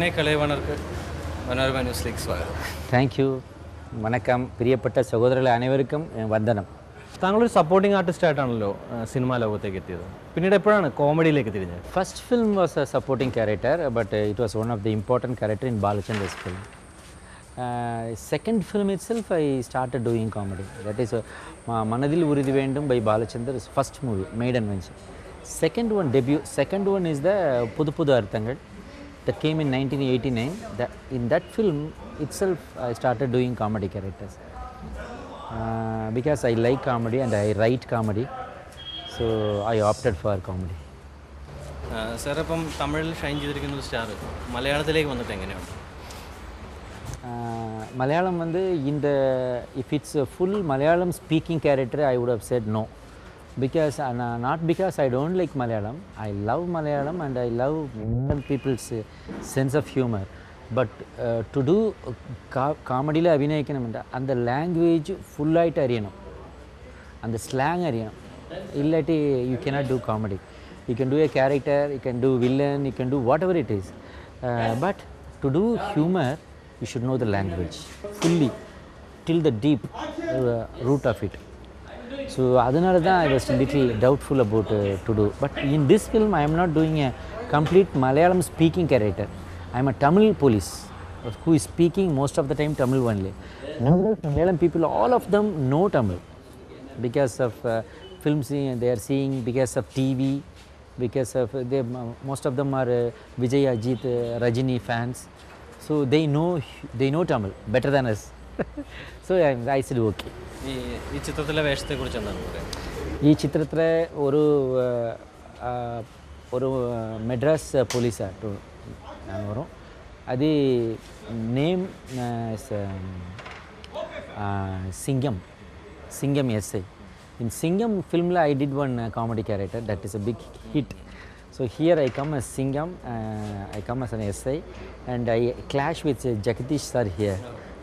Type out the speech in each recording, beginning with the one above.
Chennai Kalaivanarku Manorama Newsleaks സ്വാഗതം. Thank you. വണക്കം. പ്രിയപ്പെട്ട സഹോദരങ്ങളെ അനേവർക്കും വന്ദനം. താങ്കളൊരു സപ്പോർട്ടിംഗ് ആർട്ടിസ്റ്റ് ആയിട്ടാണല്ലോ സിനിമാ ലോകത്തേക്ക് എത്തിയത്. പിന്നീട് എപ്പോഴാണ് കോമഡിയിലേക്ക് തിരിഞ്ഞത്? First film was a supporting character, but it was one of the important character in Balachandra's film. Second film itself, I started doing comedy. That is Manadil Uridi Vendum by Balachandar, first movie, Maiden Venture. Second one, debut. Second one is the Pudu Pudu Arthangal that came in 1989. In that film itself, I started doing comedy characters because I like comedy and I write comedy, so I opted for comedy. Sir, അപ്പം തമിഴിൽ ഷൈൻ ചെയ്തിരിക്കുന്ന ഒരു star മലയാളത്തിലേക്ക് വന്നിട്ട് എങ്ങനെയാണ്? Malayalam if it's a full Malayalam speaking character, I would have said no, because not because I don't like Malayalam. I love Malayalam and I love Indian people's sense of humor, but to do comedy la abhinayikkanam and the language full aayittu ariyanam and the slang ariyanam, illati you cannot do comedy. You can do a character, you can do villain, you can do whatever it is, but to do humor you should know the language fully till the deep root of it. So adanal I was a little doubtful about to do, but in this film I am not doing a complete Malayalam speaking character. I am a Tamil police who is speaking most of the time Tamil only. Nowadays Malayalam people, all of them know Tamil because of films they are seeing, because of TV, because of most of them are Vijay, Ajit, Rajini fans. So they know Tamil better than us. So I said okay. ഈ ചിത്രത്തിലെ വേഷത്തെക്കുറിച്ച് എന്താണ് പറയുക? ഈ ചിത്രത്തിലെ ഒരു മെഡ്രാസ് പോലീസായിട്ട് ഞാൻ വരും. അത് name Singam essay. In Singam film I did one comedy character that is a big hit. So here I come as Singam, I come as an essay, and I clash with Jagadish sir here.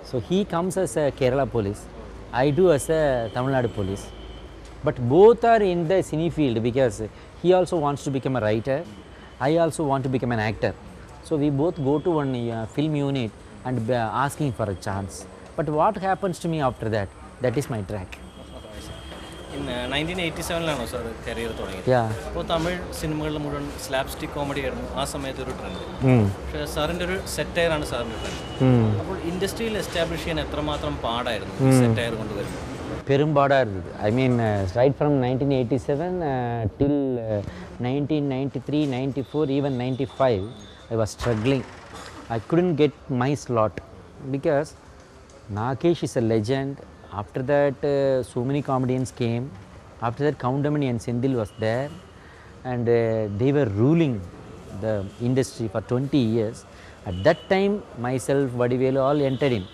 So he comes as a Kerala police, I do as a Tamil Nadu police. But both are in the cine field because he also wants to become a writer, I also want to become an actor. So we both go to one film unit and asking for a chance. But what happens to me after that? That is my track. In 1987 sir career തുടങ്ങിയത്. അപ്പോൾ തമിഴ് സിനിമകളിൽ മുഴുവൻ slapstick comedy ആയിരുന്നു ആ സമയത്ത് ഒരു trend. പക്ഷേ സാറിൻ്റെ ഒരു സെറ്റയറാണ് സാറിൻ്റെ ട്രെൻഡ്. അപ്പോൾ ഇൻഡസ്ട്രിയിൽ എസ്റ്റാബ്ലിഷ് ചെയ്യാൻ എത്രമാത്രം പാടായിരുന്നു സെറ്റയർ കൊണ്ടുവരുന്നത്? പെരുമ്പാടായിരുന്നത്. I mean right from 1987 till 1993, 94, even 95 I was struggling. I couldn't get my slot because Nagesh is a legend. After that so many comedians came. After that Koundamani and Sendil was there, and they were ruling the industry for 20 years. At that time myself, Vadivelu, all entered in.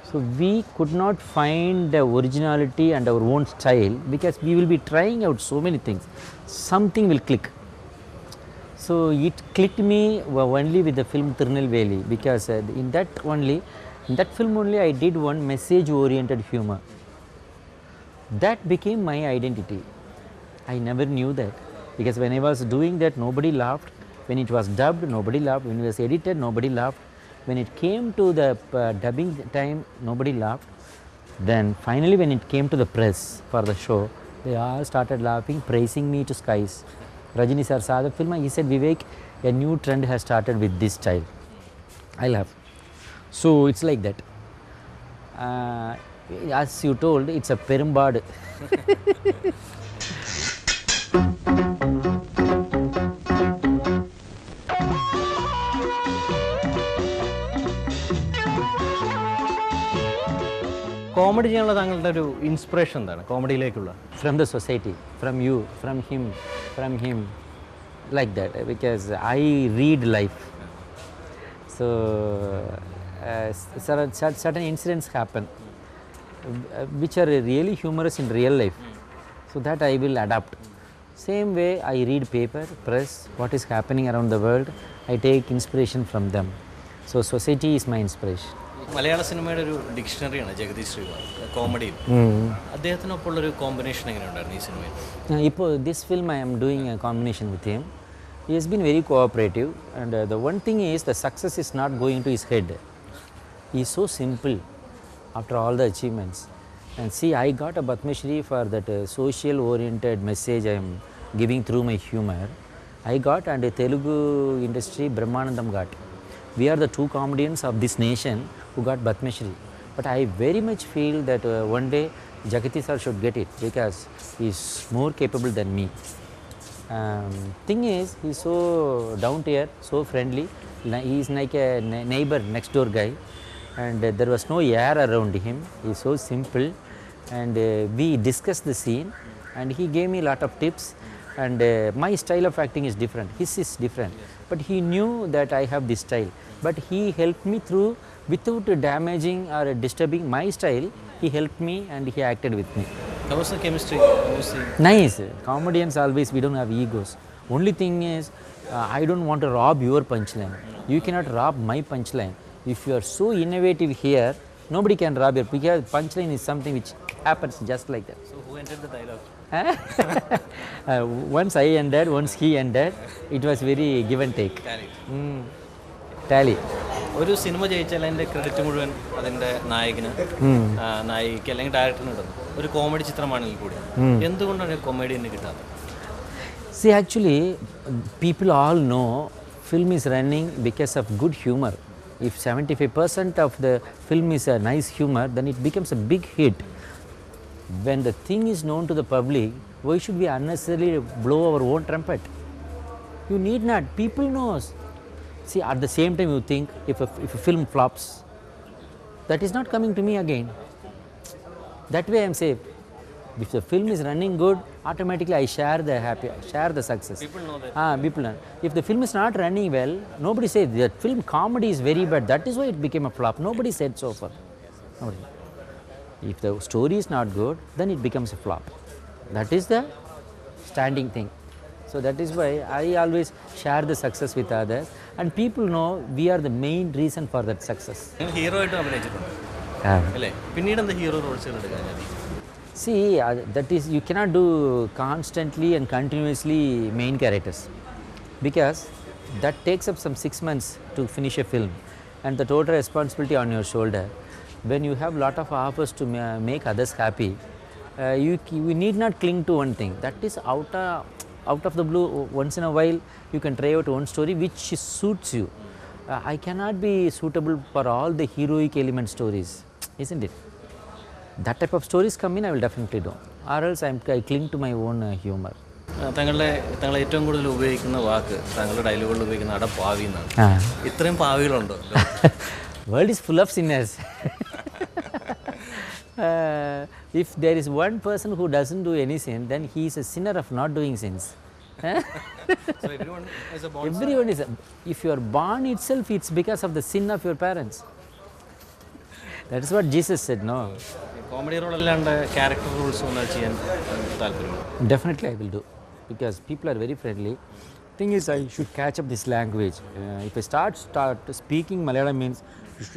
So we could not find the originality and our own style because we will be trying out so many things. Something will click. So it clicked me only with the film Tirunelveli because in that film only I did one message oriented humor. That became my identity. I never knew that because when I was doing that nobody laughed. When it was dubbed nobody laughed. When it was edited nobody laughed. When it came to the dubbing time nobody laughed. Then finally when it came to the press for the show, they all started laughing, praising me to skies. Rajini sir saw the film and he said, Vivek, a new trend has started with this style. I laugh. So it's like that. As you told, it's a perumbad. Comedy ചെയ്യാനുള്ള താങ്കളുടെ ഒരു inspiration എന്താണ് കോമഡിയിലേക്കുള്ള? From the society, from you, from him, like that. Because I read life. So certain incidents happen which are really humorous in real life, so that I will adapt. Same way I read paper, press, what is happening around the world, I take inspiration from them. So society is my inspiration. മലയാള സിനിമയുടെ ഒരു ഡിക്ഷണറിയാണ് Jagdish Sreekumar കോമഡിയിൽ. അദ്ദേഹത്തിനൊപ്പമുള്ളൊരു combination എങ്ങനെയുണ്ടായിരുന്നു ഈ സിനിമയിൽ? ഇപ്പോൾ this film I am doing a combination with him. He has been very cooperative, and the one thing is the success is not going to his head. He is so simple after all the achievements. And see, I got a Padma Shri for that social oriented message I am giving through my humor. I got, and Telugu industry Brahmanandam got. We are the two comedians of this nation who got Padma Shri. But I very much feel that one day Jagati sir should get it because he is more capable than me. Thing is, he is so down to earth, so friendly. He is like a neighbor, next door guy, and there was no air around him. He is so simple, and we discussed the scene, and he gave me a lot of tips. And my style of acting is different. His is different, but he knew that I have this style. But he helped me through without damaging or disturbing my style. He helped me and he acted with me. How was the chemistry? How was the... Nice. Comedians always, we don't have egos. Only thing is, I don't want to rob your punchline. You cannot rob my punchline. If you are so innovative here, nobody can rob your, because punchline is something which happens just like that. So who entered the dialogue? Once I ended, once he ended, it was very give and take. Tally. Tally. ഒരു cinema ജയിച്ചാൽ അതിൻ്റെ credit മുഴുവൻ അതിൻ്റെ നായകന് നായികയ്ക്ക് അല്ലെങ്കിൽ ഡയറക്ടറിന് കിട്ടുന്നു. ഒരു comedy ചിത്രമാണെങ്കിൽ കൂടി എന്തുകൊണ്ടാണ് കൊമേഡിയന് കിട്ടാത്തത്? See, actually, people all know film is running because of good humor. If 75% of the film is a nice humor, then it becomes a big hit. When the thing is known to the public, why should we unnecessarily blow our own trumpet? You need not. People knows. See, at the same time you think if a film flops, that is not coming to me again. That way I am safe. If the film is running good, automatically I share the success. People know that. People know. If the film is not running well, nobody says that film comedy is very bad. That is why it became a flop. Nobody said so far. Nobody. If the story is not good, then it becomes a flop. That is the standing thing. So that is why I always share the success with others, and people know we are the main reason for that success. Hero ആയിട്ട് അഭിനയിച്ചിട്ടുണ്ട് അല്ലേ? പിന്നീട് എന്താ hero റോൾസുകൾ എടുക്കാൻ? See, that is, you cannot do constantly and continuously main characters, because that takes up some 6 months to finish a film, and the total responsibility on your shoulder. When you have lot of offers to make others happy, you need not cling to one thing. That is out of the blue. Once in a while you can try out one story which suits you. I cannot be suitable for all the heroic element stories, isn't it? That type of stories come in, I will definitely do, or else I cling to my own humor. താങ്കൾ ഏറ്റവും കൂടുതൽ ഉപയോഗിക്കുന്ന വാക്ക് താങ്കളുടെ ഡയലോഗുകളിൽ ഉപയോഗിക്കുന്ന അടപ്പാവി എന്നാണ്. ഇത്രയും പാവികളുണ്ടോ? World is full of sinners. If there is one person who doesn't do any sin, then he is a sinner of not doing sins. So everyone is a born Everyone is. If you are born itself, it's because of the sin of your parents. That is what Jesus said, no? Comedy role അല്ലാണ്ട് character roles ഒന്നും ചെയ്യാൻ താല്പര്യമുണ്ട്? Definitely I will do, because people are very friendly. Thing is, I should catch up this language. If I start speaking Malayalam, means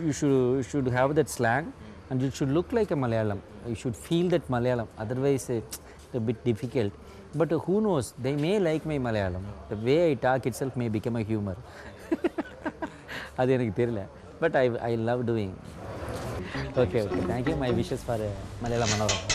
you should have that slang, and it should look like a Malayalam. You should feel that Malayalam. Otherwise, it's a bit difficult. But who knows? They may like my Malayalam. The way I talk itself may become a humor. அது எனக்கு தெரியல. But I love doing. Okay. Thank you. My wishes for Malayalam Manorama.